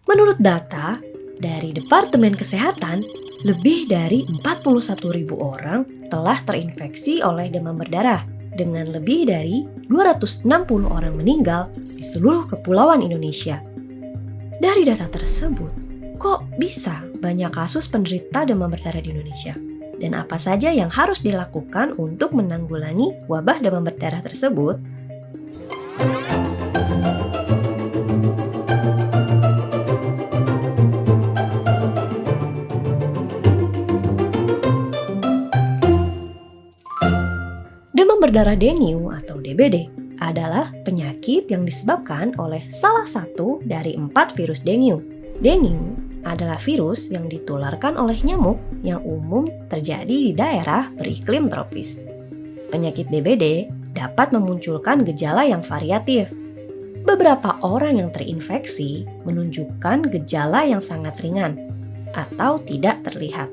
Menurut data dari Departemen Kesehatan, lebih dari 41.000 orang telah terinfeksi oleh demam berdarah dengan lebih dari 260 orang meninggal di seluruh kepulauan Indonesia. Dari data tersebut, kok bisa banyak kasus penderita demam berdarah di Indonesia? Dan apa saja yang harus dilakukan untuk menanggulangi wabah demam berdarah tersebut? Demam berdarah dengue atau DBD adalah penyakit yang disebabkan oleh salah satu dari 4 virus dengue. Dengue adalah virus yang ditularkan oleh nyamuk yang umum terjadi di daerah beriklim tropis. Penyakit DBD dapat memunculkan gejala yang variatif. Beberapa orang yang terinfeksi menunjukkan gejala yang sangat ringan atau tidak terlihat.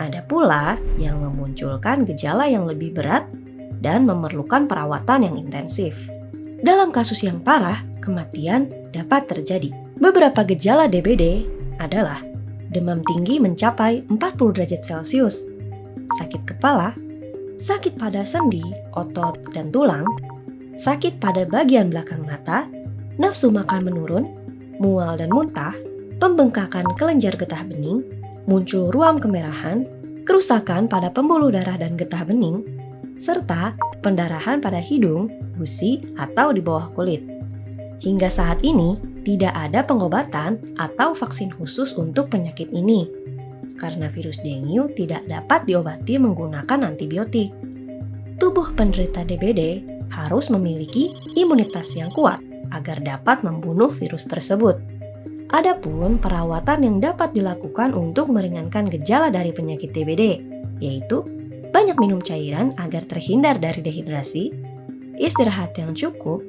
Ada pula yang memunculkan gejala yang lebih berat dan memerlukan perawatan yang intensif. Dalam kasus yang parah, kematian dapat terjadi. Beberapa gejala DBD adalah demam tinggi mencapai 40 derajat Celcius, sakit kepala, sakit pada sendi, otot, dan tulang, sakit pada bagian belakang mata, nafsu makan menurun, mual dan muntah, pembengkakan kelenjar getah bening, muncul ruam kemerahan, kerusakan pada pembuluh darah dan getah bening, serta pendarahan pada hidung, gusi, atau di bawah kulit. Hingga saat ini, tidak ada pengobatan atau vaksin khusus untuk penyakit ini, karena virus dengue tidak dapat diobati menggunakan antibiotik. Tubuh penderita DBD harus memiliki imunitas yang kuat agar dapat membunuh virus tersebut. Adapun perawatan yang dapat dilakukan untuk meringankan gejala dari penyakit DBD, yaitu banyak minum cairan agar terhindar dari dehidrasi, istirahat yang cukup,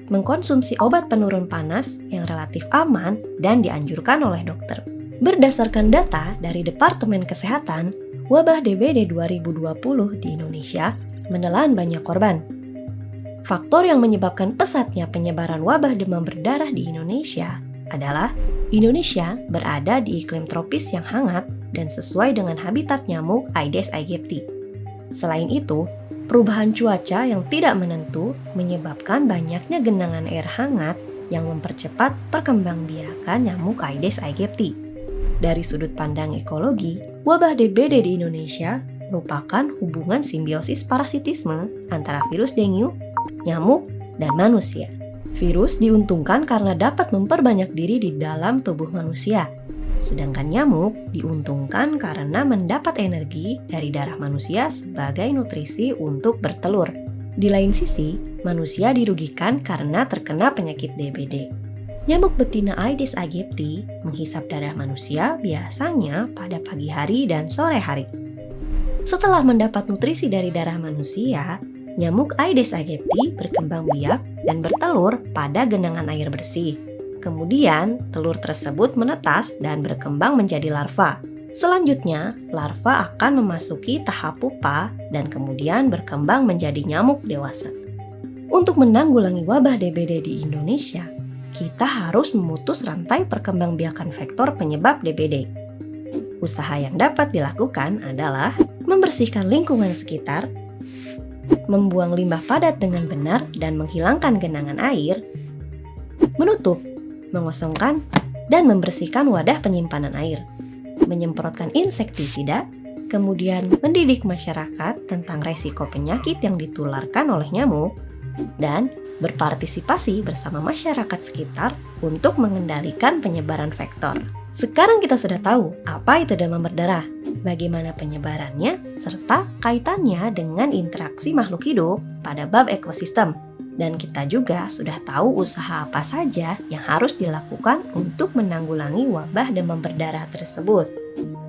mengkonsumsi obat penurun panas yang relatif aman dan dianjurkan oleh dokter. Berdasarkan data dari Departemen Kesehatan, wabah DBD 2020 di Indonesia menelan banyak korban. Faktor yang menyebabkan pesatnya penyebaran wabah demam berdarah di Indonesia adalah Indonesia berada di iklim tropis yang hangat dan sesuai dengan habitat nyamuk Aedes aegypti. Selain itu, perubahan cuaca yang tidak menentu menyebabkan banyaknya genangan air hangat yang mempercepat perkembangbiakan nyamuk Aedes aegypti. Dari sudut pandang ekologi, wabah DBD di Indonesia merupakan hubungan simbiosis parasitisme antara virus dengue, nyamuk, dan manusia. Virus diuntungkan karena dapat memperbanyak diri di dalam tubuh manusia, sedangkan nyamuk diuntungkan karena mendapat energi dari darah manusia sebagai nutrisi untuk bertelur. Di lain sisi, manusia dirugikan karena terkena penyakit DBD. Nyamuk betina Aedes aegypti menghisap darah manusia biasanya pada pagi hari dan sore hari. Setelah mendapat nutrisi dari darah manusia, nyamuk Aedes aegypti berkembang biak dan bertelur pada genangan air bersih. Kemudian, telur tersebut menetas dan berkembang menjadi larva. Selanjutnya, larva akan memasuki tahap pupa dan kemudian berkembang menjadi nyamuk dewasa. Untuk menanggulangi wabah DBD di Indonesia, kita harus memutus rantai perkembangbiakan vektor penyebab DBD. Usaha yang dapat dilakukan adalah membersihkan lingkungan sekitar, membuang limbah padat dengan benar dan menghilangkan genangan air, menutup, mengosongkan, dan membersihkan wadah penyimpanan air, menyemprotkan insektisida, kemudian mendidik masyarakat tentang resiko penyakit yang ditularkan oleh nyamuk, dan berpartisipasi bersama masyarakat sekitar untuk mengendalikan penyebaran vektor. Sekarang kita sudah tahu apa itu demam berdarah, bagaimana penyebarannya, serta kaitannya dengan interaksi makhluk hidup pada bab ekosistem. Dan kita juga sudah tahu usaha apa saja yang harus dilakukan untuk menanggulangi wabah demam berdarah tersebut.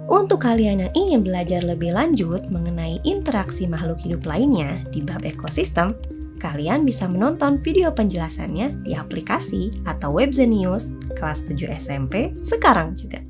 Untuk kalian yang ingin belajar lebih lanjut mengenai interaksi makhluk hidup lainnya di bab ekosistem, kalian bisa menonton video penjelasannya di aplikasi atau web Zenius kelas 7 SMP sekarang juga.